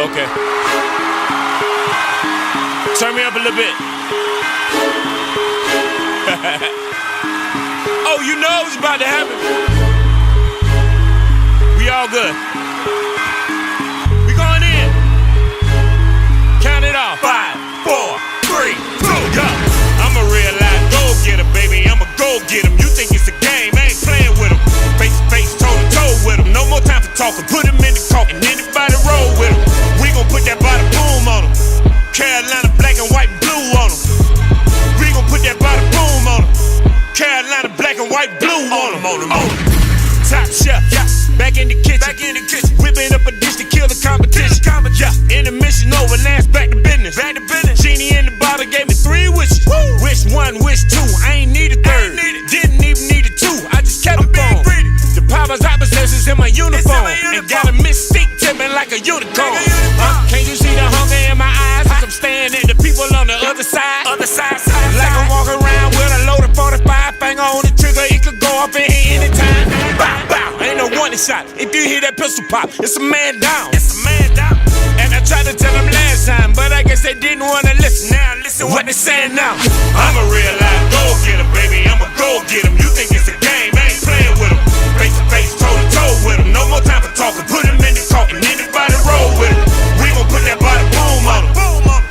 Okay. Turn me up a little bit. Oh, you know it's about to happen. We all good. We going in. Count it off. 5, 4, 3, 2, go. I'm a real life go-getter, baby. I'm a go-getter. You think it's a game? I ain't playing with them. Face to face, toe to toe with them. No more time for talking. Put them in the coffin. Anybody roll with them. We gon' put that body boom on them. Carolina black and white blue on them. We gon' put that body boom on them. Carolina black and white blue on them. Top chef, yeah. Back in the kitchen. Whipping up a dish to kill the competition. Yeah. Intermission over, last back to business. Genie in the bottle gave me 3 wishes. Wish 1, wish 2. I ain't need a third. Didn't even need a 2. I just kept it on. The powers opposites in my uniform. And got a mystique tipping like a unicorn. Can't you see the hunger in my eyes? As I'm staring at the people on the other side. Like I'm walking around with a loaded 45 finger on the trigger. It could go up in here anytime. Bow, bow. Ain't no warning shot. If you hear that pistol pop, it's a man down. And I tried to tell them last time, but I guess they didn't want to listen. Now listen what they saying now. I'm a real life go-getter, baby. I'm a go-getter. You think it's a game? I ain't playing with them. Face to face, toe to toe with them. No more time for talking. Put them in the coffin. Anybody roll with them. We gon' put that body boom on them.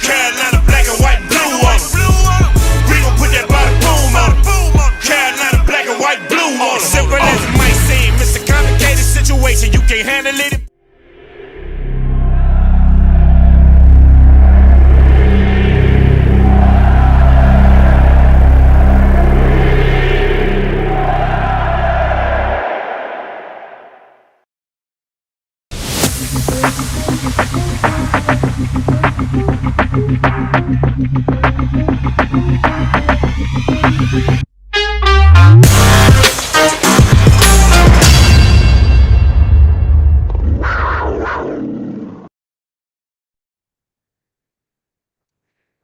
Carolina black and white blue on them. We gon' put that body boom on them. Carolina black and white blue on them. Simple as it might seem, it's a complicated situation. You can't handle it.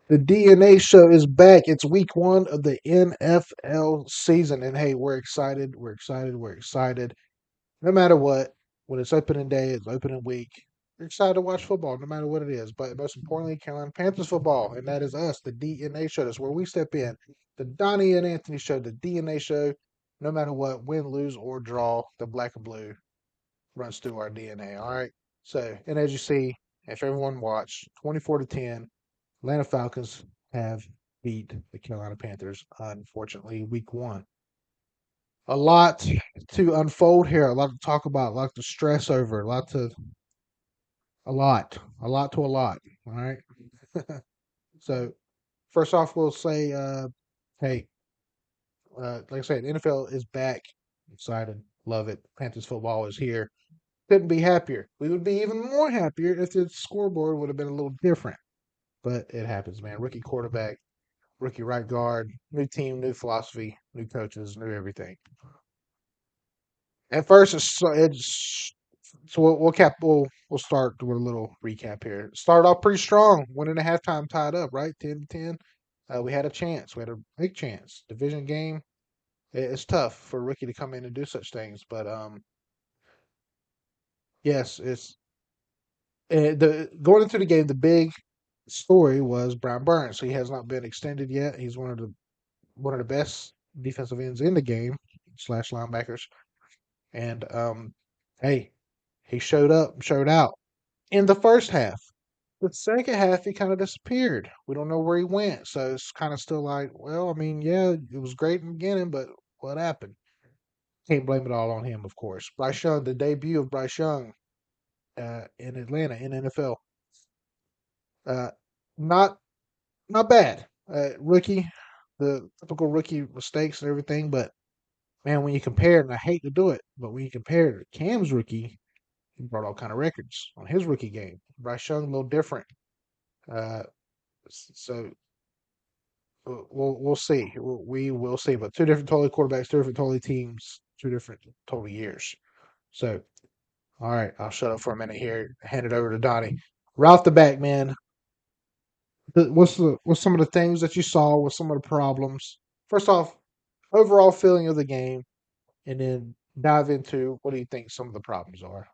The DNA show is back. It's week 1 of the NFL season. And hey, we're excited. We're excited. No matter what, when it's opening day, it's opening week. We're excited to watch football, no matter what it is. But most importantly, Carolina Panthers football. And that is us, the DNA show. That's where we step in. The Donnie and Anthony show, the DNA show. No matter what, win, lose, or draw, the black and blue runs through our DNA. All right. So, and as you see, if everyone watched, 24-10. Atlanta Falcons have beat the Carolina Panthers, unfortunately, week 1. A lot to unfold here, a lot to talk about, a lot to stress over, a lot to a lot. All right. So, first off, we'll say, hey, like I said, NFL is back. Excited, love it. Panthers football is here. Couldn't be happier. We would be even more happier if the scoreboard would have been a little different. But it happens, man. Rookie quarterback, rookie right guard, new team, new philosophy, new coaches, new everything. At first, so we'll start with a little recap here. Started off pretty strong, 1.5 tied up, right, 10-10. We had a chance, we had a big chance. Division game, it's tough for a rookie to come in and do such things, but yes, it's the going into the game. The big story was Brian Burns. He has not been extended yet. He's one of the best defensive ends in the game slash linebackers. And hey, he showed up, showed out in the first half. The second half, he kind of disappeared. We don't know where he went, so it's kind of still like, well, I mean, yeah, it was great in the beginning, but what happened? Can't blame it all on him, of course. Bryce Young, the debut of Bryce Young in Atlanta in NFL, uh, not not bad. Rookie, the typical rookie mistakes and everything, but man, when you compare it, and I hate to do it, but when you compare it to Cam's rookie, he brought all kind of records on his rookie game. Bryce Young, a little different. Uh, so we'll see. We will see. But 2 different totally quarterbacks, 2 different totally teams, 2 different total years. So, all right, I'll shut up for a minute here. Hand it over to Donnie. Right off the back, man. What's some of the things that you saw? What's some of the problems? First off, overall feeling of the game, and then dive into what do you think some of the problems are.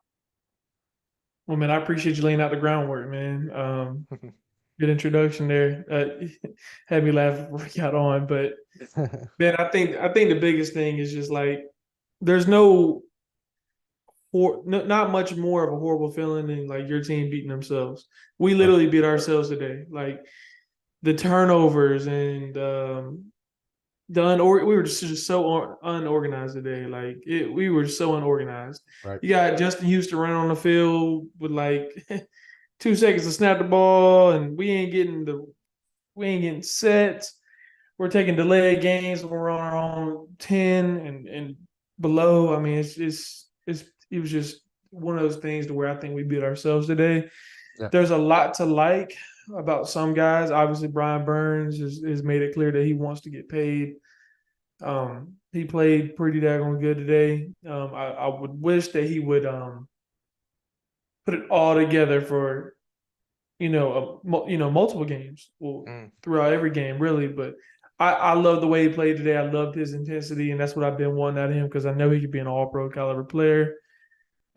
Well, man, I appreciate you laying out the groundwork, man. Good introduction there. Had me laugh before we got on, but man, I think the biggest thing is just like there's not much more of a horrible feeling than like your team beating themselves. We Right. literally beat ourselves today. Like the turnovers and we were just so unorganized today. Like we were so unorganized. Right. You got Justin Houston running on the field with like 2 seconds to snap the ball, and we ain't getting set. We're taking delayed games when we're on our own 10 and below. I mean, it was just one of those things to where I think we beat ourselves today. Yeah. There's a lot to like about some guys. Obviously, Brian Burns has made it clear that he wants to get paid. He played pretty daggone good today. I would wish that he would put it all together for multiple games, well, Mm. throughout every game, really. But I love the way he played today. I loved his intensity, and that's what I've been wanting out of him because I know he could be an All-Pro caliber player.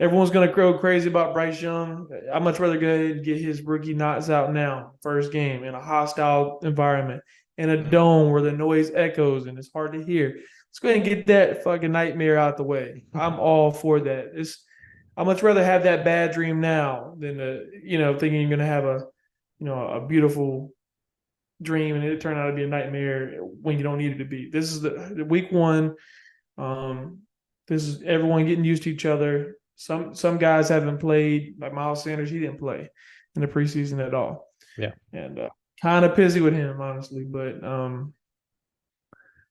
Everyone's gonna go crazy about Bryce Young. I'd much rather go ahead and get his rookie knots out now, first game in a hostile environment, in a dome where the noise echoes and it's hard to hear. Let's go ahead and get that fucking nightmare out the way. I'm all for that. I'd much rather have that bad dream now than thinking you're gonna have a beautiful dream and it turned out to be a nightmare when you don't need it to be. This is the week one. Um, this is everyone getting used to each other. Some guys haven't played, like Miles Sanders. He didn't play in the preseason at all, Yeah. and kind of pissy with him, honestly. But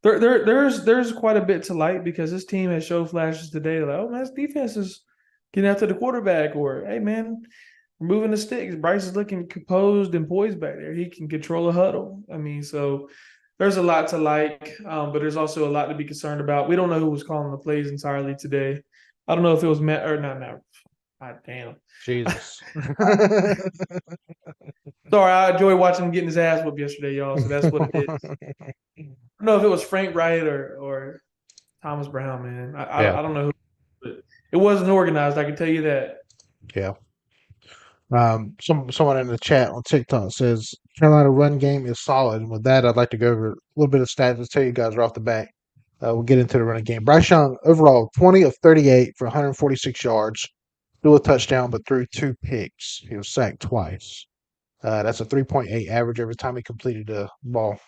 there's quite a bit to like because this team has showed flashes today. Like, oh man, this defense is getting after the quarterback, or hey man, moving the sticks. Bryce is looking composed and poised back there. He can control a huddle. I mean, so there's a lot to like, but there's also a lot to be concerned about. We don't know who was calling the plays entirely today. I don't know if it was Matt or not Matt. God damn. Jesus. Sorry, I enjoyed watching him getting his ass whooped yesterday, y'all. So that's what it is. I don't know if it was Frank Wright or Thomas Brown, man. Yeah. I don't know who, but it wasn't organized. I can tell you that. Yeah. Someone in the chat on TikTok says Carolina run game is solid. And with that, I'd like to go over a little bit of stats to tell you guys right off the bat. We'll get into the running game. Bryce Young overall 20 of 38 for 146 yards, threw a touchdown, but threw 2 picks. He was sacked twice. That's a 3.8 average every time he completed a ball.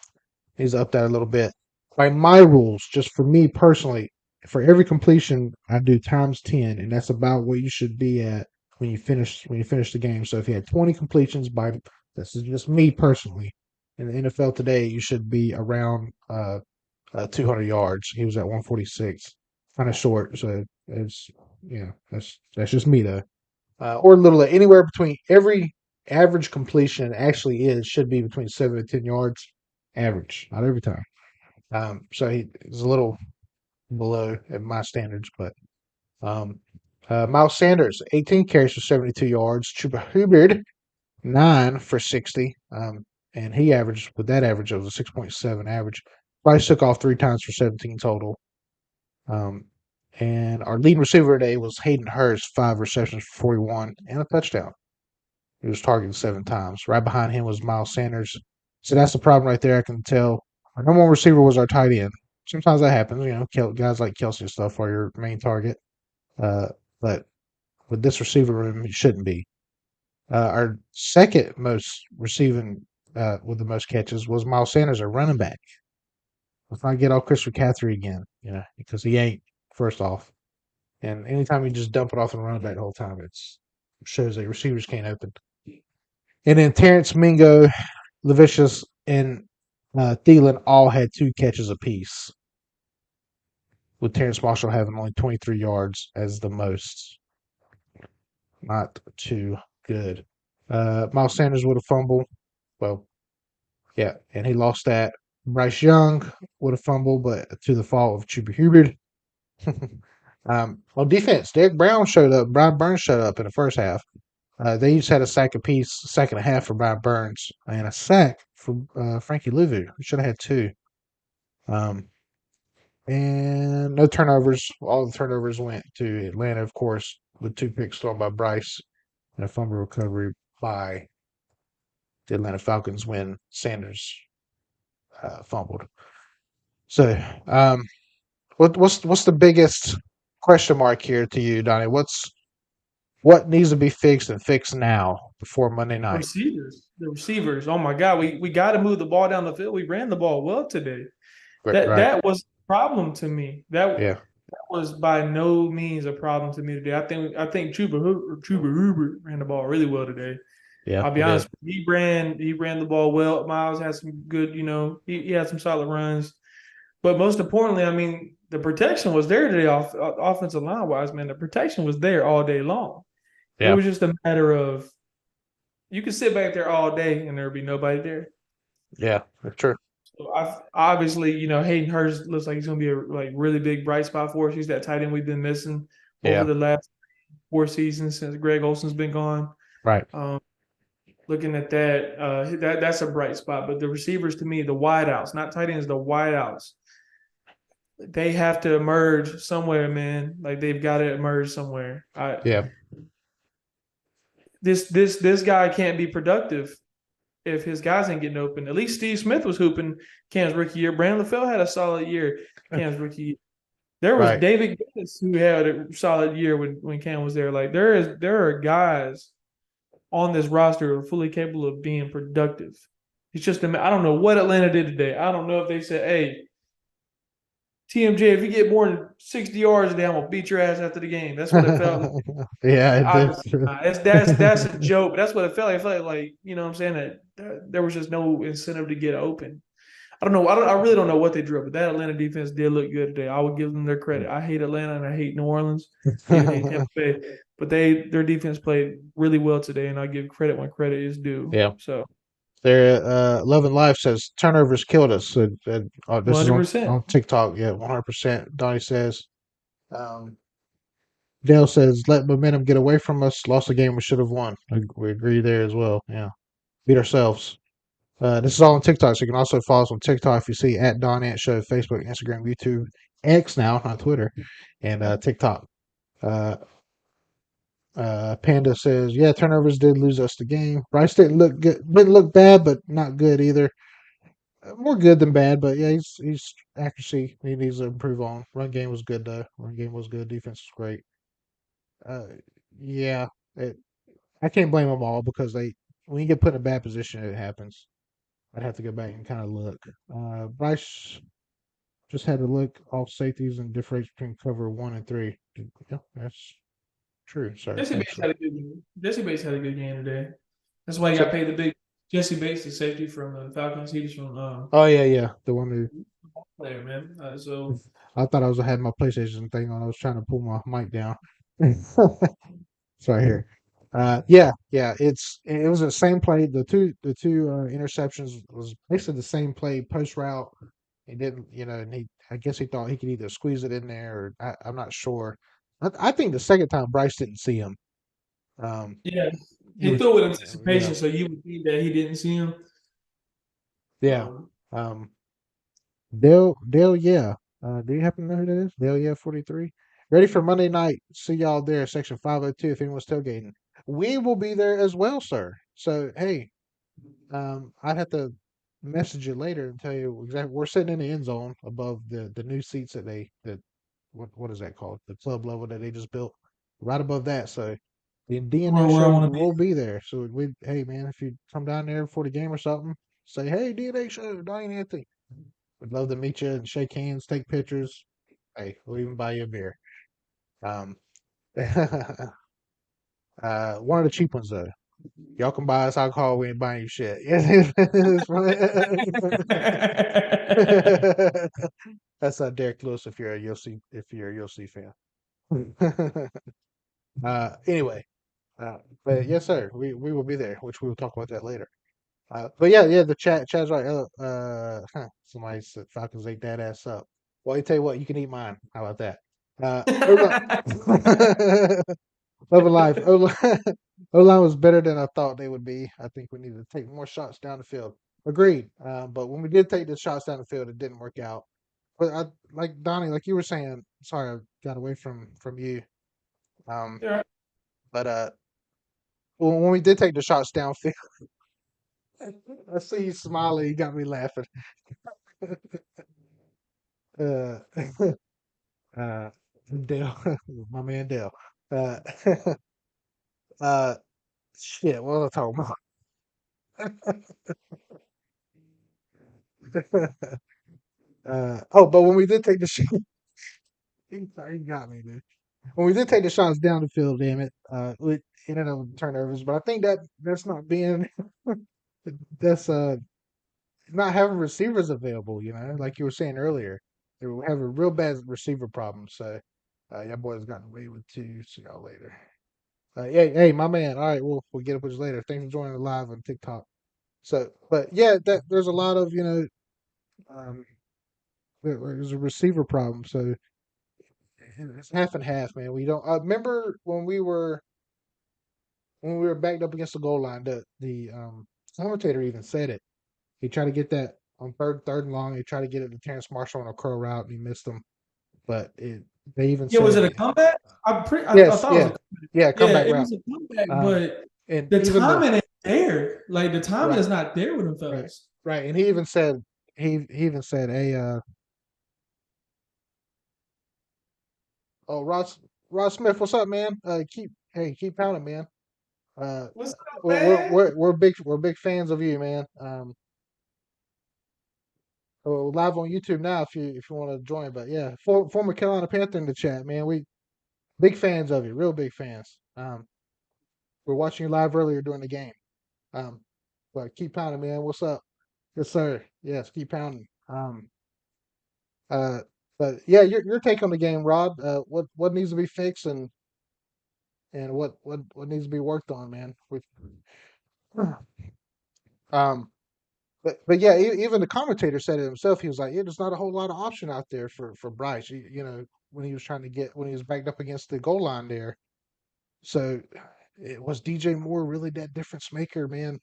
He's up that a little bit. By my rules, just for me personally, for every completion, I do times 10, and that's about what you should be at when you finish the game. So if you had 20 completions this is just me personally. In the NFL today, you should be around 200 yards. He was at 146, kind of short. So that's just me though. Or a little anywhere between every average completion actually should be between 7 and 10 yards average, not every time. So he's a little below at my standards, but um, Miles Sanders, 18 carries for 72 yards. Chuba Hubbard, 9 for 60. And he averaged, with that average, it was a 6.7 average. Bryce took off 3 times for 17 total. And our leading receiver today was Hayden Hurst, 5 receptions for 41 and a touchdown. He was targeted 7 times. Right behind him was Miles Sanders. So that's the problem right there. I can tell. Our number one receiver was our tight end. Sometimes that happens. Guys like Kelsey and stuff are your main target. But with this receiver room, it shouldn't be. Our second most receiving with the most catches was Miles Sanders, our running back. Let's not get all Chris McCaffrey again, because he ain't, first off. And anytime you just dump it off the running back the whole time, it shows that receivers can't open. And then Terrence Mingo, Levicius, and Thielen all had 2 catches apiece, with Terrence Marshall having only 23 yards as the most. Not too good. Miles Sanders with a fumble. Well, yeah, and he lost that. Bryce Young with a fumble, but to the fall of Chuba Hubbard. On defense, Derek Brown showed up. Brian Burns showed up in the first half. They each had a sack apiece, second and a half for Brian Burns, and a sack for Frankie Louvu, who should have had 2. And no turnovers. All the turnovers went to Atlanta, of course, with 2 picks thrown by Bryce. and a fumble recovery by the Atlanta Falcons when Sanders fumbled. So, what's the biggest question mark here to you, Donnie? What needs to be fixed and fixed now before Monday night? The receivers. Oh my God, we got to move the ball down the field. We ran the ball well today. Right. That was a problem to me. Yeah. That was by no means a problem to me today. I think Chuba Hubbard ran the ball really well today. Yeah. I'll be honest. He ran the ball well. Miles had some good, he had some solid runs. But most importantly, I mean, the protection was there today offensive line wise, man. The protection was there all day long. It Yeah. was just a matter of you could sit back there all day and there'd be nobody there. Yeah. That's true. So obviously, Hayden Hurst looks like he's going to be a really big bright spot for us. He's that tight end we've been missing over the last 4 seasons since Greg Olson's been gone. Right. Looking at that's a bright spot. But the receivers, to me, the wideouts, not tight ends, the wideouts, they have to emerge somewhere, man. Like they've got to emerge somewhere. This guy can't be productive if his guys ain't getting open. At least Steve Smith was hooping Cam's rookie year. Brandon LaFell had a solid year Cam's rookie year. There was David Gillis who had a solid year when Cam was there. Like there are guys on this roster who are fully capable of being productive. It's just I don't know what Atlanta did today. I don't know if they said, "Hey, TMJ, if you get more than 60 yards today, I'm gonna beat your ass after the game." That's what it felt like. Yeah, That's a joke. But that's what it felt like. It felt like you know what I'm saying that there was just no incentive to get open. I don't know. I really don't know what they drew up, but that Atlanta defense did look good today. I would give them their credit. I hate Atlanta and I hate New Orleans. I even hate Tampa Bay, but their defense played really well today, and I give credit when credit is due. Yeah. So. Their Love and Life says turnovers killed us. So, this 100%. is on TikTok. Yeah, 100%. Donnie says. Dale says, let momentum get away from us. Lost a game we should have won. We agree there as well. Yeah. Beat ourselves. This is all on TikTok, so you can also follow us on TikTok if you see at Don Ant Show, Facebook, Instagram, YouTube, X now, not Twitter, and TikTok. Panda says, yeah, turnovers did lose us the game. Bryce didn't look bad, but not good either. More good than bad, but yeah, he's accuracy he needs to improve on. Run game was good though. Run game was good. Defense was great. Yeah, I can't blame them all because when you get put in a bad position, it happens. I'd have to go back and kind of look. Bryce just had to look off safeties and differentiate between cover 1 and 3. Yeah, that's true, sir. Jesse Bates had a good game. Jesse Bates had a good game today. That's why he got paid the big. Jesse Bates, the safety from the Falcons. He was from. Oh yeah, the one who. Player, man. So. I thought I had my PlayStation thing on. I was trying to pull my mic down. It's right here. Yeah. It was the same play. The two interceptions was basically the same play post route. He didn't, and I guess he thought he could either squeeze it in there or I'm not sure. I think the second time Bryce didn't see him. Yeah, he threw with anticipation, so you would think that he didn't see him. Yeah. Dale, yeah. Do you happen to know who that is? Dale, yeah, 43. Ready for Monday night. See y'all there, section 502, if anyone's tailgating. We will be there as well, sir. So, hey, I'd have to message you later and tell you exactly. We're sitting in the end zone above the new seats what is that called? The club level that they just built. Right above that. So, the DNA show will be there. So, hey, man, if you come down there before the game or something, say, hey, DNA show, Donnie Anthony. We'd love to meet you and shake hands, take pictures. Hey, we'll even buy you a beer. One of the cheap ones though. Y'all can buy us alcohol. We ain't buying you shit. That's Derek Lewis. If you're a UFC fan. Anyway, but yes, sir. We will be there, which we will talk about that later. But yeah, the chat's right. Somebody said Falcons ate that ass up. Well, I tell you what, you can eat mine. How about that? Love of life. O-line was better than I thought they would be. I think we need to take more shots down the field. Agreed. But when we did take the shots down the field, it didn't work out. But like Donnie, like you were saying, sorry, I got away from you. Yeah. But when we did take the shots downfield, I see you smiling. You got me laughing. Uh, uh, Dale, my man Dale. Uh, uh, shit. What was I talking about? Oh, but when we did take the shot, he got me, dude. When we did take the shots down the field, damn it, it ended up with turnovers. But I think that's not being that's not having receivers available. You know, like you were saying earlier, they were having real bad receiver problems. So, y'all boys got away with two. See y'all later. Hey, my man. All right, we'll get up with you later. Thanks for joining the live on TikTok. So, but yeah, there's a lot of um, there's a receiver problem. So it's half and half, man. We don't remember when we were backed up against the goal line. The commentator even said it. He tried to get that on third and long. He tried to get it to Terrence Marshall on a curl route, and he missed him. But they even Yeah, was said, it a comeback? I yes, thought it was yeah, a yeah, yeah, comeback it route. was a comeback, Um, but and the even the timing ain't there. Like the timing right, is not there with them right, fellas. right, and he even said he even said, "Hey, oh Ross Smith, what's up, man? Keep pounding, man. Uh, What's up, man? we're big fans of you, man. We're live on YouTube now if you want to join. But yeah, former Carolina Panther in the chat, man. We big fans of you, real big fans. We're watching you live earlier during the game. Um, but keep pounding, man. What's up? Yes, sir. Yes, keep pounding. Uh, but yeah, your take on the game, Rod. What needs to be fixed and what needs to be worked on, man. Um, but yeah, even the commentator said it himself. He was like, yeah, there's not a whole lot of option out there for Bryce. When he was when he was backed up against the goal line there. So, was DJ Moore really that difference maker, man?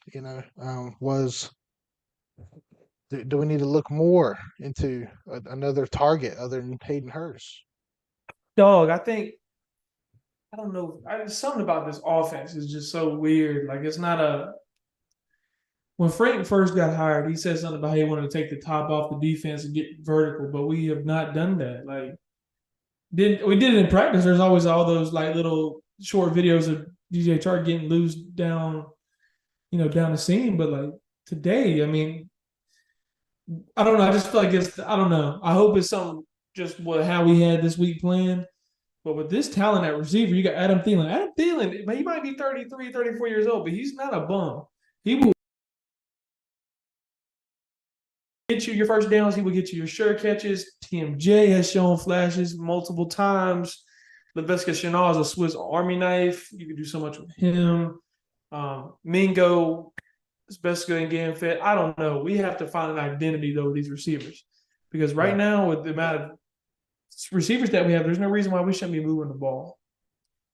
Do we need to look more into another target other than Hayden Hurst? Dog, I don't know. Something about this offense is just so weird. Like it's not a. When Frank first got hired, he said something about how he wanted to take the top off the defense and get vertical, but we have not done that. Like did we did it in practice? There's always all those like little short videos of DJ Chark getting loose down, down the seam. But like today, I mean, I don't know. I just feel like I don't know. I hope it's something just how we had this week planned. But with this talent at receiver, you got Adam Thielen. Adam Thielen, he might be 33, 34 years old, but he's not a bum. He will get you your first downs. He will get you your sure catches. TMJ has shown flashes multiple times. Laviska Shenault is a Swiss Army knife. You can do so much with him. Mingo is best good in game fit. I don't know. We have to find an identity, though, with these receivers. Because right Right. now, with the amount of receivers that we have, there's no reason why we shouldn't be moving the ball.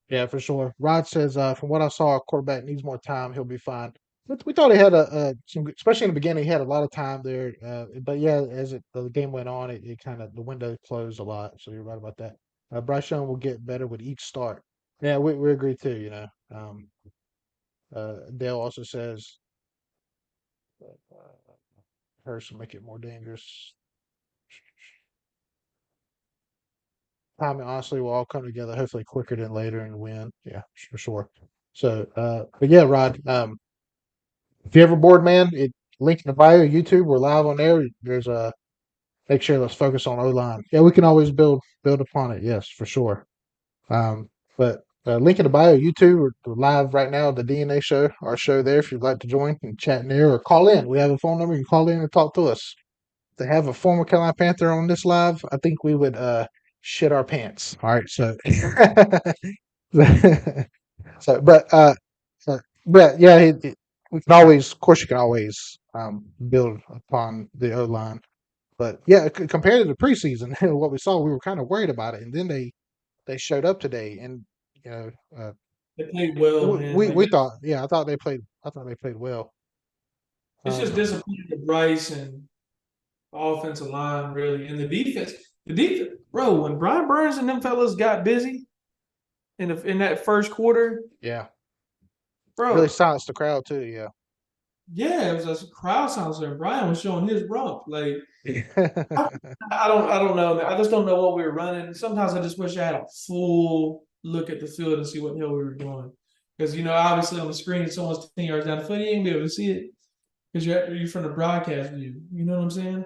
Yeah, for sure. Rod says, from what I saw, our quarterback needs more time. He'll be fine. But we thought he had especially in the beginning, he had a lot of time there. But yeah, as the game went on, it kind of the window closed a lot. So you're right about that. Bryce Young will get better with each start. Yeah, we agree too. Dale also says Hurst will make it more dangerous. Timing honestly will all come together hopefully quicker than later and win. Yeah, for sure. So, but yeah, Rod. If you're ever bored, man, link in the bio, YouTube. We're live on there. There's a make sure let's focus on O line. Yeah, we can always build upon it. Yes, for sure. But link in the bio, YouTube. We're live right now. The DNA show, our show there. If you'd like to join and chat in there or call in, we have a phone number. You can call in and talk to us. To have a former Carolina Panther on this live, I think we would shit our pants. All right, so so but yeah, we can always, of course, you can always build upon the O line. But yeah, compared to the preseason, what we saw, we were kind of worried about it, and then they showed up today, and you know, They played well, man. Like we thought, yeah, I thought they played well. it's just disappointing to Bryce and the offensive line, really, and the defense. The defense, bro. When Brian Burns and them fellas got busy in that first quarter, Yeah, Really bro. silenced the crowd too. Yeah. Yeah, it was a crowd silencer. And Brian was showing his rump. Like I don't know, man. I just don't know what we were running. Sometimes I just wish I had a full look at the field and see what the hell we were doing. Because obviously on the screen, someone's 10 yards down the field, you ain't gonna be able to see it because you're from the broadcast view. You know what I'm saying?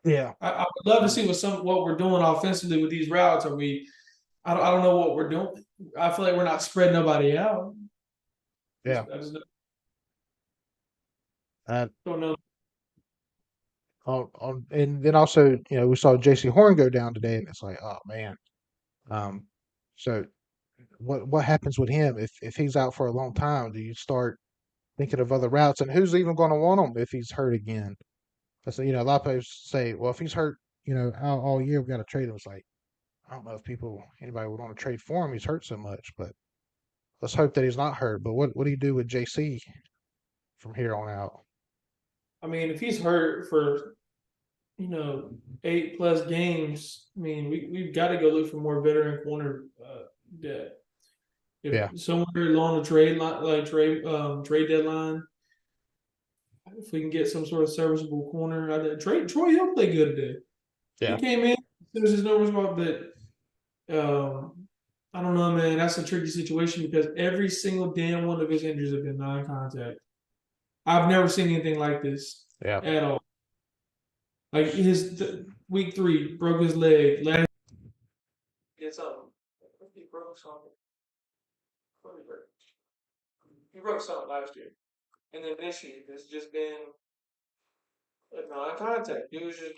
Yeah. I would love to see what we're doing offensively with these routes. Are we? I don't know what we're doing. I feel like we're not spreading nobody out. Yeah. I just Uh, don't know. and then also, we saw J.C. Horn go down today, and it's like, oh man. Um, so what happens with him if he's out for a long time? Do you start thinking of other routes, and who's even going to want him if he's hurt again? That's a lot of players say, well, if he's hurt, out all year, we got to trade him. It's like I don't know if anybody would want to trade for him. He's hurt so much, but let's hope that he's not hurt. But what do you do with JC from here on out? I mean, if he's hurt for 8+ games, I mean, we've got to go look for more veteran corner depth. Yeah, If somewhere along the trade line, like trade deadline, if we can get some sort of serviceable corner, trade Troy Hill played good today. He yeah, came in as soon as his numbers were up, but I don't know, man. That's a tricky situation because every single damn one of his injuries have been non-contact. I've never seen anything like this yeah. at all. Like week 3 broke his leg. Last did something. He broke something. What did he break? He broke something last year, and then this year it's just been a non-contact. He was just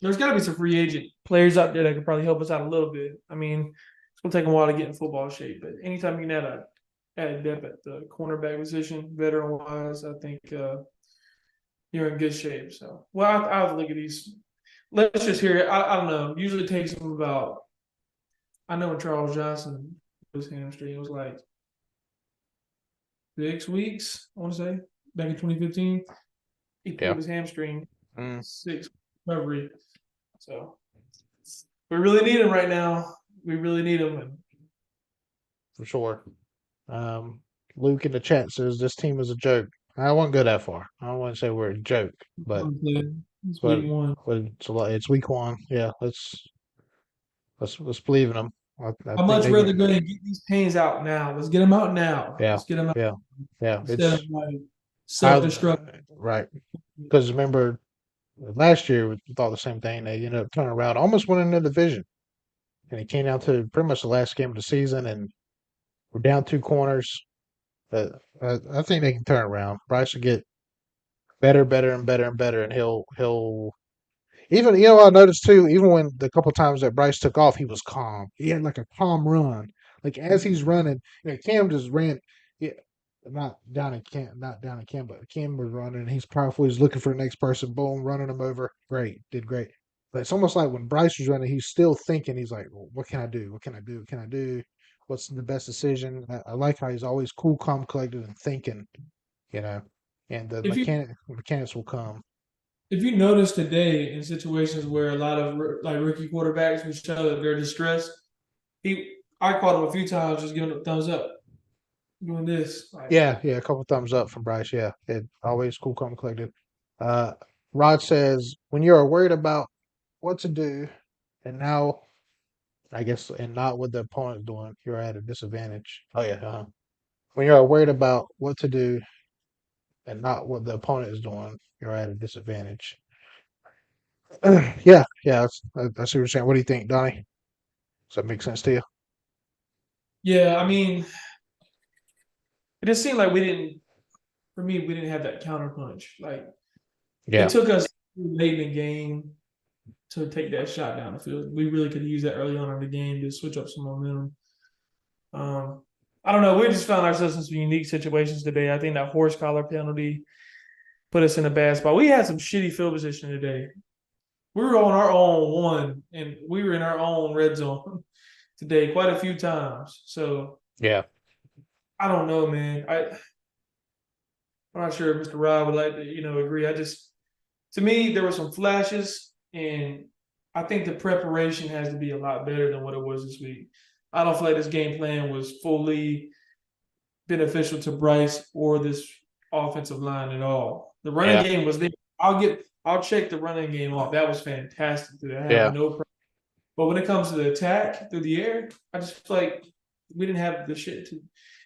there's got to be some free agent players out there that could probably help us out a little bit. I mean, it's gonna take a while to get in football shape, but anytime you can add depth at the cornerback position, veteran wise, I think you're in good shape. So, well, I have to look at these. Let's just hear it. I don't know. Usually it takes them about. I know when Charles Johnson was hamstring, it was like 6 weeks. I want to say back in 2015, he pulled Yeah. his hamstring. Mm, 6 recovery. So we really need him right now. We really need him. for sure. Luke in the chat says this team is a joke. I won't go that far. I don't want to say we're a joke, but It's but, week 1. but it's week 1. Yeah, let's believe in them. I I'd think much they rather can. go ahead and get these pains out now. Let's get them out now. Yeah, Let's get them out yeah, yeah. instead of It's like I self-destruct. right because remember last year we thought the same thing. They ended up turning around, almost winning the division, and it came down to pretty much the last game of the season, and we're down 2 corners. But I think they can turn around. Bryce will get better, better, and better and better, and he'll even I noticed too. Even when the couple times that Bryce took off, he was calm. He had like a calm run. Like as he's running, Cam just ran. Yeah, not down in Cam, but Cam was running. And he's powerful. He's looking for the next person. Boom, running him over. Great, did great. But it's almost like when Bryce was running, he's still thinking. He's like, well, what can I do? What can I do? What can I do? What's the best decision? I like how he's always cool, calm, collected, and thinking. You know, and the If you mechanics will come. if you notice today in situations where a lot of like rookie quarterbacks will show that they're distressed, I caught him a few times just giving a thumbs up, doing this. Like Yeah, yeah, a couple thumbs up from Bryce. Yeah, it always cool, calm, collected. Uh, Rod says when you are worried about what to do, and now I guess and not what the opponent's doing, you're at a disadvantage. Oh yeah, when you're worried about what to do and not what the opponent is doing, you're at a disadvantage. Yeah, yeah, I see what you're saying. What do you think, Donnie? Does that make sense to you? yeah, I mean, it just seemed like we didn't. For me, we didn't have that counter punch. Like it Yeah, took us late in the game to take that shot down the field. We really could have used that early on in the game to switch up some momentum. Um, I don't know. We just found ourselves in some unique situations today. I think that horse collar penalty put us in a bad spot. We had some shitty field position today. We were on our own one, and we were in our own red zone today quite a few times. So yeah, I don't know, man. I'm not sure if Mr. Rob would like to, agree. To me, there were some flashes, and I think the preparation has to be a lot better than what it was this week. I don't feel like this game plan was fully beneficial to Bryce or this offensive line at all. The running Yeah, game was there. I'll check the running game off. That was fantastic. I have yeah, no problem. But when it comes to the attack through the air, I just feel like we didn't have the shit to.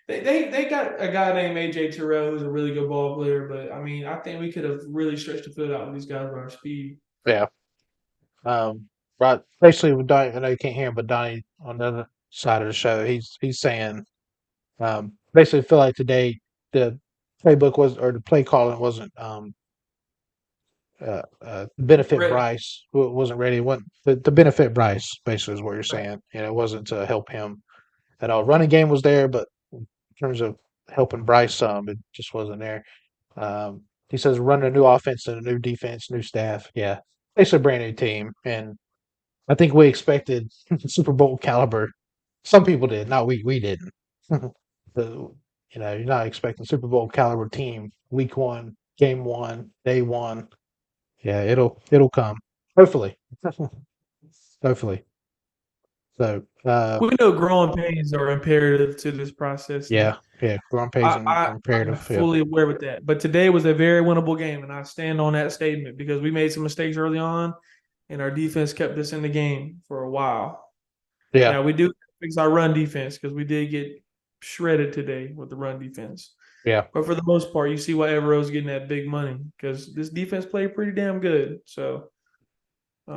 They got a guy named AJ Terrell who's a really good ball player, but I mean I think we could have really stretched the field out with these guys with our speed. yeah. Right. Basically, with Donnie, I know you can't hear him, but Donnie on the other side of the show, he's saying basically feel like today the playbook was or the play calling wasn't benefit Ready. Bryce wasn't ready. It wasn't to benefit Bryce basically is what you're Right. saying. You know, it wasn't to help him at all. Running game was there, but in terms of helping Bryce some, it just wasn't there. He says running a new offense and a new defense, new staff. Yeah, basically a brand new team, and I think we expected Super Bowl caliber. Some people did, not we. We didn't. the, you're not expecting Super Bowl caliber team week one, game one, day one. Yeah, it'll come. Hopefully. Hopefully. So We know growing pains are imperative to this process, and yeah, growing pains are I'm imperative. Yeah. fully aware with that. But today was a very winnable game, and I stand on that statement because we made some mistakes early on, and our defense kept us in the game for a while. Yeah. Now we do fix our run defense because we did get shredded today with the run defense. Yeah. But for the most part, you see why Evero's getting that big money because this defense played pretty damn good. So,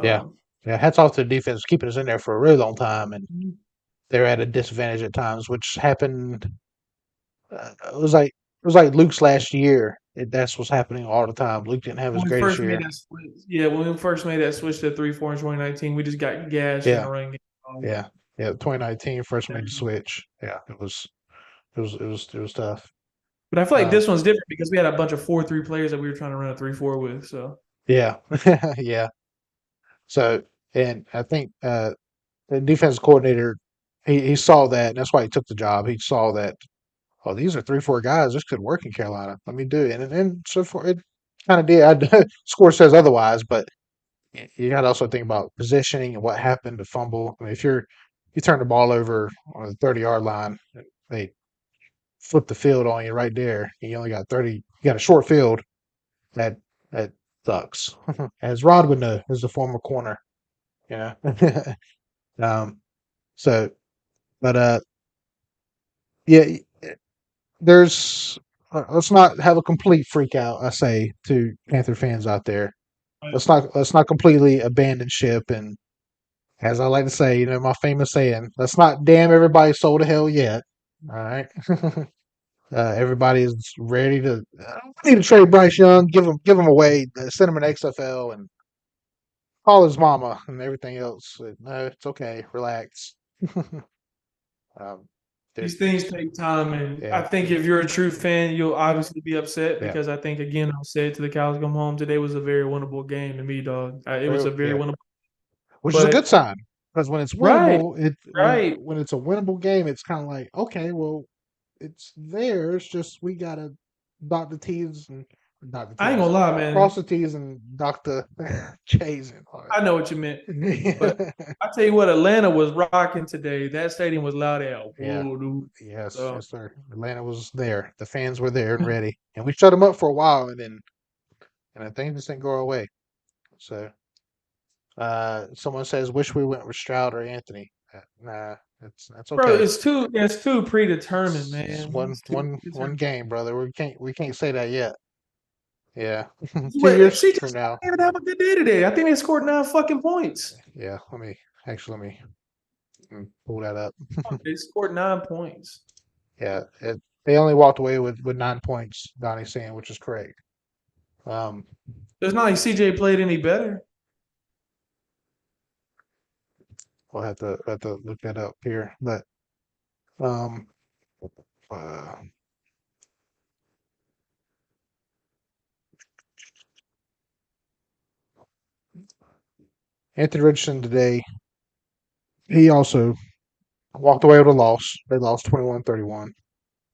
Yeah. Yeah. Hats off to the defense keeping us in there for a really long time, and they're at a disadvantage at times, which happened. It was like Luke's last year. That's what's happening all the time. Luke didn't have his when we greatest first made year. that switch, when we first made that switch to 3-4 in 2019, we just got gashed in Yeah. the run game. Yeah. Yeah. 2019 first made the Um, switch. Yeah. It was tough. But I feel like Uh, this one's different because we had a bunch of 4-3 players that we were trying to run a 3-4 with. So yeah. Yeah. So, and I think the defensive coordinator, he saw that, and that's why he took the job. He saw that, oh, these are 3, 4 guys. This could work in Carolina. Let me do it. And so far, it kind of did. Score says otherwise, but you got to also think about positioning and what happened to fumble. I mean, if you turn the ball over on the 30-yard line, they flip the field on you right there. You only got 30. You got a short field. That sucks. As Rod would know, as a former corner, you know. um. So, but yeah. There's. Let's not have a complete freak out. I say to Panther fans out there. Let's not completely abandon ship and as I like to say, my famous saying, let's not damn everybody's soul to hell yet. All right. Everybody is ready to need to trade Bryce Young, give him away, send him an XFL, and call his mama and everything else. No, it's okay. Relax. um, these things take time, and I yeah, think if you're a true fan, you'll obviously be upset yeah, because I think again I'll say it to the cows come home. Today was a very winnable game to me, dog. It was a very yeah. winnable. Which is a good But sign because when it's right, winnable, it right. when it's a winnable game, it's kind of like okay, well, it's there. It's just we gotta dot the T's and dot the I ain't T's, gonna lie, man. cross the T's and dot the J's and all I know what you meant. But that. I tell you what, Atlanta was rocking today. That stadium was loud as Yeah. whoa, dude. Yes, So yes, sir. Atlanta was there. The fans were there and ready, and we shut them up for a while, and then things just didn't go our way. So, someone says, "Wish we went with Stroud or Anthony." Nah, that's bro, okay. it's too predetermined, It's man. one It's too one one predetermined. game, brother. We can't say that yet. Yeah, two Wait, years CJ from Stroud now. didn't even have a good day today. I think they scored 9 fucking points. Yeah, let me pull that up. They scored 9 points. Yeah, they only walked away with 9 points. Donnie's saying, which is correct. Um, It's not like CJ played any better. we'll have to look that up here, but um, uh, Anthony Richardson today, he also walked away with a loss. They lost 21-31.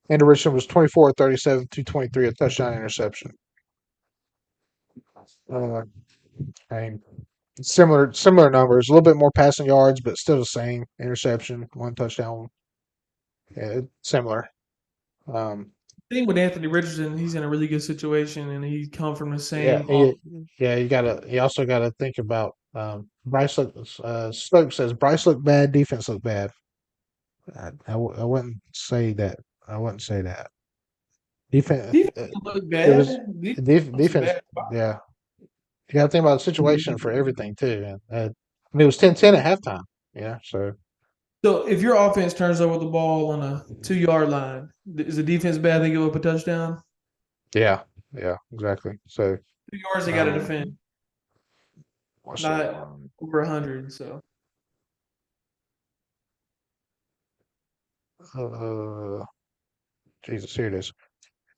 Anthony Richardson was 24 37, 223, a touchdown interception. Uh, and Similar numbers, a little bit more passing yards, but still the same. Interception, 1 touchdown. Yeah, similar. Um, Thing with Anthony Richardson, he's in a really good situation, and he come from the yeah, same. yeah. You also gotta think about Stokes says Bryce looked bad, defense looked bad. I wouldn't say that. I wouldn't say that. Defense. Defense didn't look It was bad. Defense was a defense. bad spot. Yeah, you got to think about the situation for everything too. And I mean, it was 10-10 at halftime. Yeah, so So if your offense turns over the ball on a 2 yard line, is the defense bad? They give up a touchdown. yeah, yeah, exactly. So 2 yards they got to um, defend, what's the not over 100. So uh, Jesus, here it is.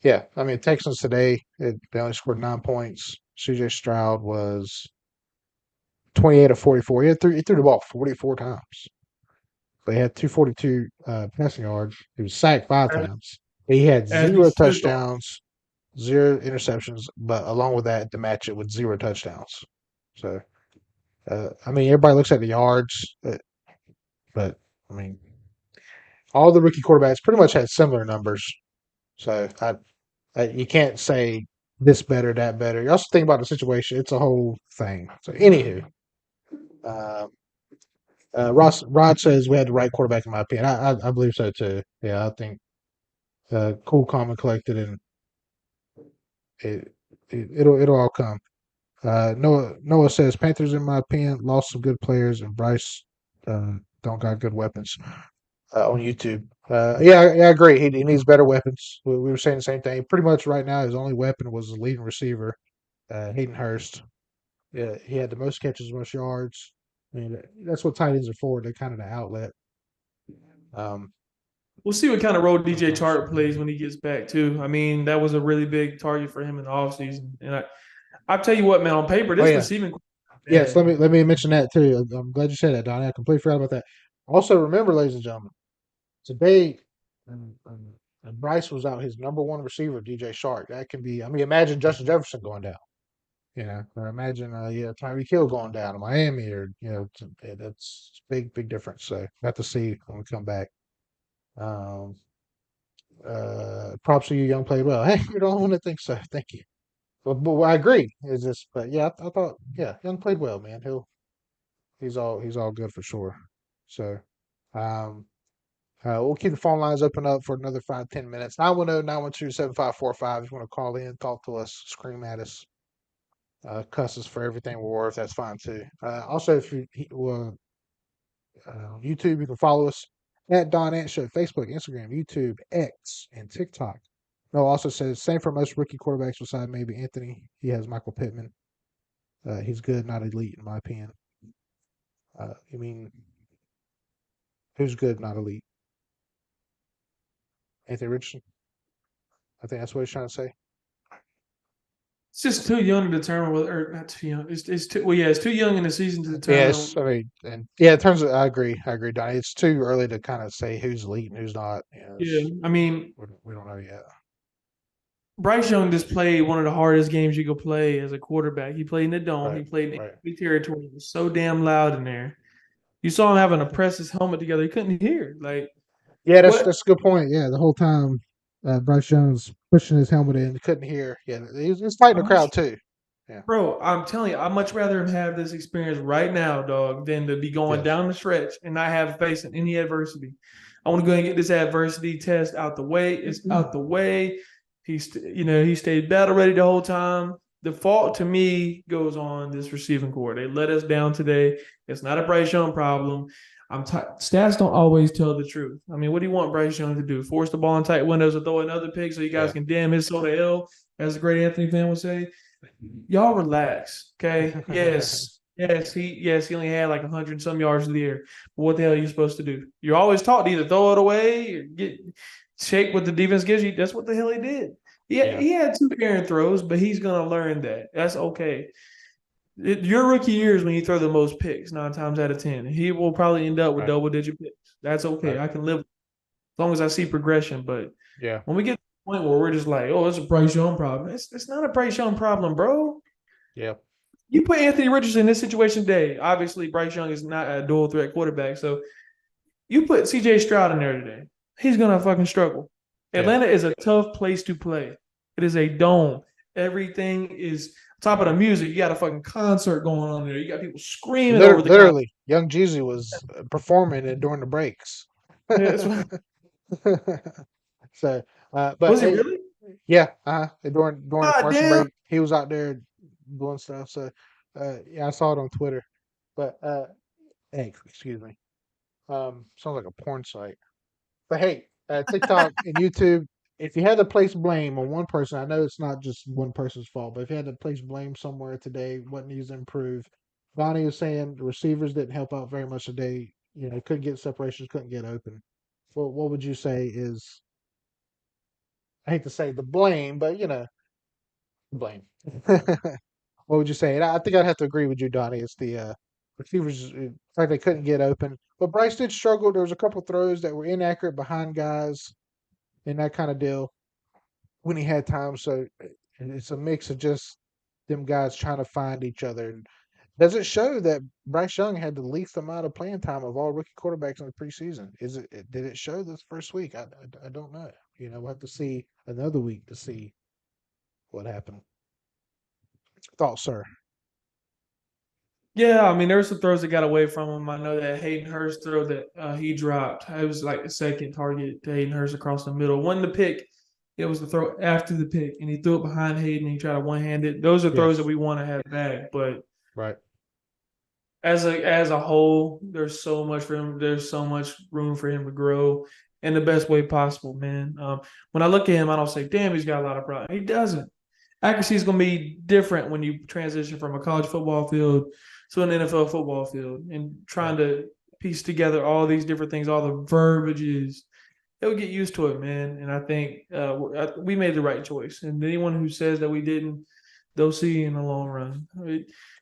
Yeah, I mean Texans today they only scored 9 points. CJ Stroud was 28 of 44. He threw the ball 44 times. They had 242 passing yards. He was sacked 5 times. He had as he zero should. touchdowns, zero interceptions, but along with that, to match it with zero touchdowns. So, I mean, everybody looks at the yards, but I mean, all the rookie quarterbacks pretty much had similar numbers. So, you can't say this better, that better. You also think about the situation; it's a whole thing. So, anywho, uh, Rod says we had the right quarterback in my opinion. I believe so too. Yeah, I think cool, calm, and collected, and it'll all come. Noah says Panthers in my opinion lost some good players, and Bryce don't got good weapons on YouTube. Yeah, I agree. He needs better weapons. We were saying the same thing. Pretty much right now, his only weapon was the leading receiver, Hayden Hurst. Yeah, he had the most catches, most yards. I mean, that's what tight ends are for. They're kind of the outlet. Um, We'll see what kind of role DJ sometimes. Chark plays when he gets back too. I mean, that was a really big target for him in the offseason. And I tell you what, man, on paper, Oh this yeah, receiving yes. bad. Let me mention that too. I'm glad you said that, Donnie. I completely forgot about that. Also, remember, ladies and gentlemen, today, Bryce was out his number one receiver, DJ Shark. That can be. I mean, imagine Justin Jefferson going down. Or imagine, Tyreek Hill going down to Miami, or that's big difference. So, got to see when we come back. Um, Props to you, Young played well. Hey, you're the only one that thinks so. Thank you. But I agree. Is this? But yeah, I thought Young played well, man. He's all good for sure. So, um, we'll keep the phone lines open up for another 5-10 minutes. 910-912-7545. If you want to call in, talk to us, scream at us, cuss us for everything we're worth, that's fine too. Also, if you YouTube, you can follow us at Don Ant Show, Facebook, Instagram, YouTube, X, and TikTok. No, also says same for most rookie quarterbacks beside maybe Anthony. He has Michael Pittman. He's good, not elite in my opinion. You mean who's good, not elite? Anthony Richardson. I think that's what he's trying to say. It's just too young to determine whether, or not too young. It's too well, yeah, it's too young in the season to Yes, determine. I mean, and yeah, in terms of, I agree, Donnie. It's too early to kind of say who's elite and who's not. Yeah, I mean, We don't know yet. Bryce Young just played one of the hardest games you could play as a quarterback. He played in the dome. Right, He played in right. enemy territory. It was so damn loud in there. You saw him having to press his helmet together. He couldn't hear. Like Yeah, what, that's a good point. Yeah, the whole time Bryce Jones pushing his helmet in, couldn't hear. Yeah, he's fighting the crowd too. Yeah, bro? I'm telling you, I'd much rather him have this experience right now, dog, than to be going yes, down the stretch and not have facing any adversity. I want to go and get this adversity test out the way. It's out the way. He stayed battle ready the whole time. The fault to me goes on this receiving core. They let us down today. It's not a Bryce Young problem. Stats don't always tell the truth. I mean, what do you want Bryce Young to do? Force the ball in tight windows or throw another pick so you guys yeah, can damn his soda L, as the great Anthony fan would say. Y'all relax, okay? Yes, he only had like 100 and some yards of the air. But what the hell are you supposed to do? You're always taught to either throw it away or get shake what the defense gives you. That's what the hell he did. Yeah, yeah, he had two errant throws, but he's gonna learn that. That's okay. Your rookie year is when you throw the most picks, 9 times out of 10. He will probably end up with right, double-digit picks. That's okay. right, I can live as long as I see progression. But yeah, when we get to the point where we're just like, oh, it's a Bryce Young problem. It's not a Bryce Young problem, bro. yeah. You put Anthony Richardson in this situation today. Obviously, Bryce Young is not a dual threat quarterback. So you put CJ Stroud in there today. He's gonna fucking struggle. Yeah. Atlanta is a tough place to play. It is a dome. Everything is top of the music. You got a fucking concert going on there. You got people screaming over the concert. Literally, young Jeezy was performing it during the breaks. Yeah, So, but was he really? yeah, during the God commercial damn. break, he was out there doing stuff. So, yeah, I saw it on Twitter. But hey, excuse me. Sounds like a porn site. But hey, TikTok and YouTube. If you had to place blame on one person, I know it's not just one person's fault, but if you had to place blame somewhere today, what needs to improve? Bonnie was saying the receivers didn't help out very much today. You know, couldn't get separations, couldn't get open. Well, what would you say is? I hate to say the blame, but blame. What would you say? And I think I'd have to agree with you, Donnie. It's the receivers, the fact they couldn't get open. But Bryce did struggle. There was a couple throws that were inaccurate behind guys and that kind of deal when he had time. So it's a mix of just them guys trying to find each other. And does it show that Bryce Young had the least amount of playing time of all rookie quarterbacks in the preseason? Did it show this first week? I don't know. We'll have to see another week to see what happened. Thoughts, sir? Yeah, I mean, there were some throws that got away from him. I know that Hayden Hurst throw that he dropped. It was like the second target to Hayden Hurst across the middle. One the pick, it was the throw after the pick, and he threw it behind Hayden. And he tried to one hand it. Those are throws that Yes. we want to have back. But Right. as a whole, there's so much for him. There's so much room for him to grow in the best way possible, man. When I look at him, I don't say, "Damn, he's got a lot of problems." He doesn't. Accuracy is going to be different when you transition from a college football field to an NFL football field and trying Right. to piece together all these different things, all the verbiages. He'll get used to it, man. And I think we made the right choice. And anyone who says that we didn't, they'll see in the long run.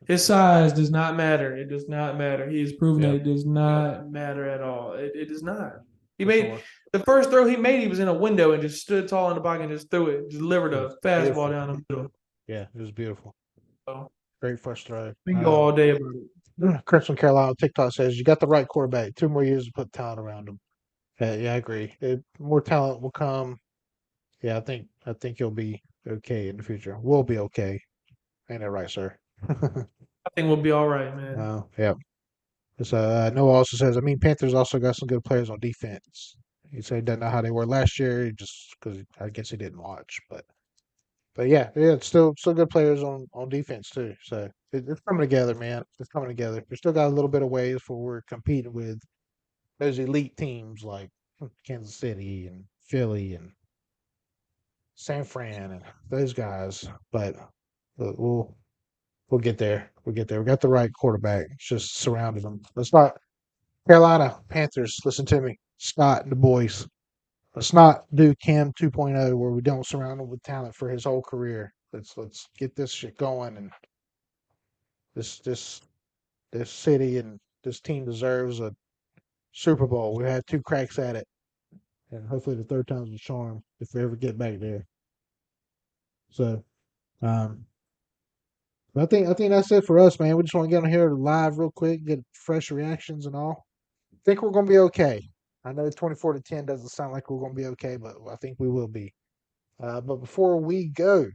His size does not matter. It does not matter. He has proven that Yeah. it does not matter at all. It does not. He For made sure. the first throw he made, he was in a window and just stood tall in the pocket and just threw it, delivered It a was fastball beautiful. down the middle. Yeah, it was beautiful. So Great first throw. we can go all day about it. Chris from Carolina TikTok says you got the right quarterback. 2 more years to put talent around him. Yeah, I agree. More talent will come. Yeah, I think he'll be okay in the future. We'll be okay. Ain't that right, sir? I think we'll be all right, man. Yeah. Noah also says, I mean, Panthers also got some good players on defense. He said he doesn't know how they were last year, just because I guess he didn't watch. But yeah, it's still good players on defense too. So it's coming together, man. It's coming together. We still got a little bit of ways for we're competing with those elite teams like Kansas City and Philly and San Fran and those guys. But we'll get there. We'll get there. We got the right quarterback. It's just surrounded them. Let's not Carolina Panthers. Listen to me, Scott and the boys. Let's not do Cam 2.0 where we don't surround him with talent for his whole career. Let's get this shit going, and this this city and this team deserves a Super Bowl. We had 2 cracks at it, and hopefully the third time's a charm if we ever get back there. So, um, but I think that's it for us, man. We just want to get on here live real quick, get fresh reactions and all. I think we're gonna be okay. I know 24-10 doesn't sound like we're gonna be okay, but I think we will be. But before we go,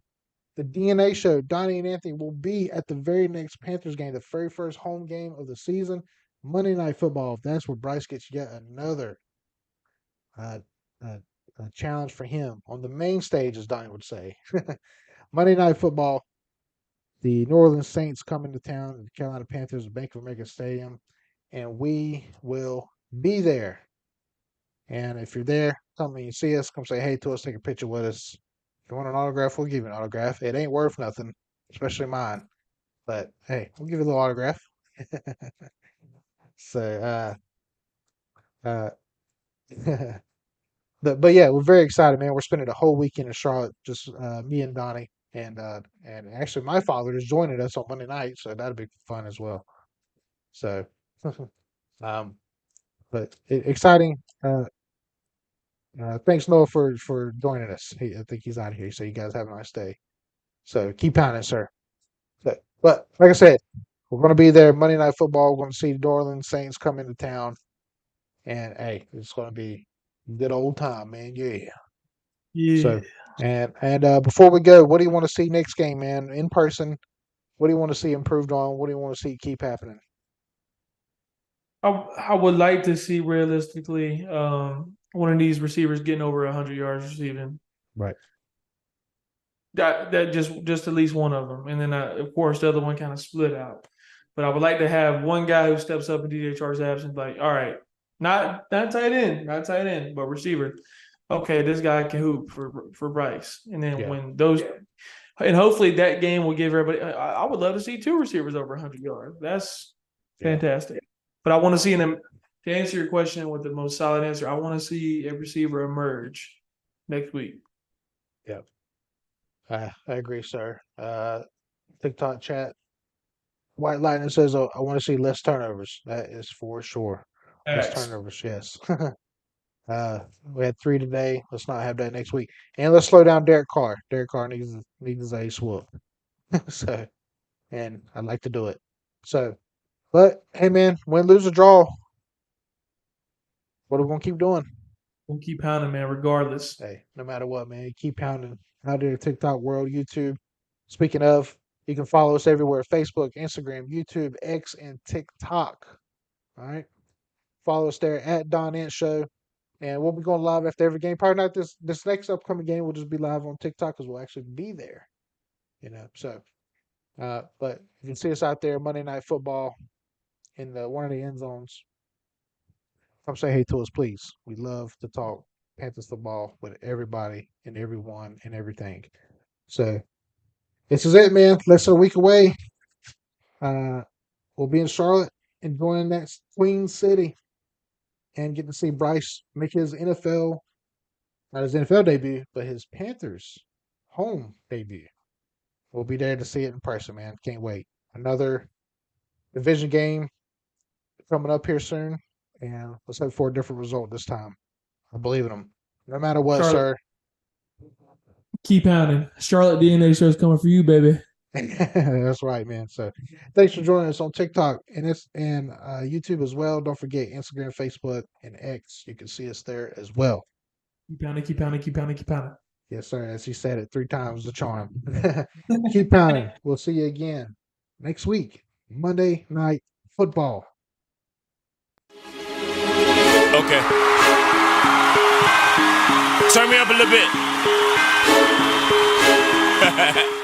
the DNA show, Donnie and Anthony will be at the very next Panthers game, the very first home game of the season, Monday Night Football. That's where Bryce gets yet another uh, uh, challenge for him on the main stage, as Donnie would say. Monday Night Football, the New Orleans Saints come into town, the Carolina Panthers, Bank of America Stadium, and we will be there. And if you're there, come and you see us, come say hey to us, take a picture with us. If you want an autograph, we'll give you an autograph. It ain't worth nothing, especially mine. But hey, we'll give you a little autograph. So uh but yeah, we're very excited, man. We're spending a whole weekend in Charlotte, just me and Donnie. And actually my father is joining us on Monday night, so that'll be fun as well. So um but exciting. Thanks Noah for joining us. I think he's out of here. So you guys have a nice day. So keep pounding, sir. So But like I said, we're going to be there Monday Night Football. We're going to see the New Orleans Saints come into town. And, hey, it's going to be a good old time, man. Yeah. Yeah. So, and before we go, what do you want to see next game, man? In person, what do you want to see improved on? What do you want to see keep happening? I would like to see realistically one of these receivers getting over 100 yards receiving. Right. That just at least one of them, and then of course the other one kind of split out. But I would like to have one guy who steps up in DJ Chark's absence, like, all right, not tight end, but receiver. Okay, this guy can hoop for Bryce, and then when those, and hopefully that game will give everybody. I would love to see two receivers over 100 yards. That's fantastic. But I want to see them. To answer your question with the most solid answer, I want to see a receiver emerge next week. Yeah. I agree, sir. TikTok chat. White Lightning says, I want to see less turnovers. That is for sure. Less turnovers, yes. We had 3 today. Let's not have that next week. And let's slow down Derek Carr. Derek Carr needs his ace whoop. So, and I'd like to do it. So, but hey, man, win, lose, or draw. What are we gonna keep doing? We'll keep pounding, man, regardless. Hey, no matter what, man, keep pounding out there, TikTok world, YouTube. Speaking of, you can follow us everywhere: Facebook, Instagram, YouTube, X, and TikTok. All right, follow us there at Don Ant Show, and we'll be going live after every game. Probably not this next upcoming game. We'll just be live on TikTok because we'll actually be there. So, but you can see us out there Monday Night Football in one of the end zones. Come say hey to us, please. We love to talk Panthers football with everybody and everyone and everything. So this is it, man. Less than a week away. We'll be in Charlotte, enjoying that Queen City, and getting to see Bryce make his not his NFL debut, but his Panthers home debut. We'll be there to see it in person, man. Can't wait. Another division game coming up here soon. And let's hope for a different result this time. I believe in them. No matter what, Charlotte, sir. keep pounding. Charlotte DNA show is coming for you, baby. That's right, man. So thanks for joining us on TikTok and YouTube as well. Don't forget Instagram, Facebook, and X. You can see us there as well. Keep pounding, keep pounding, keep pounding, keep pounding. Yes, sir. As he said it 3 times, the charm. Keep pounding. We'll see you again next week. Monday Night Football. Okay. Turn me up a little bit.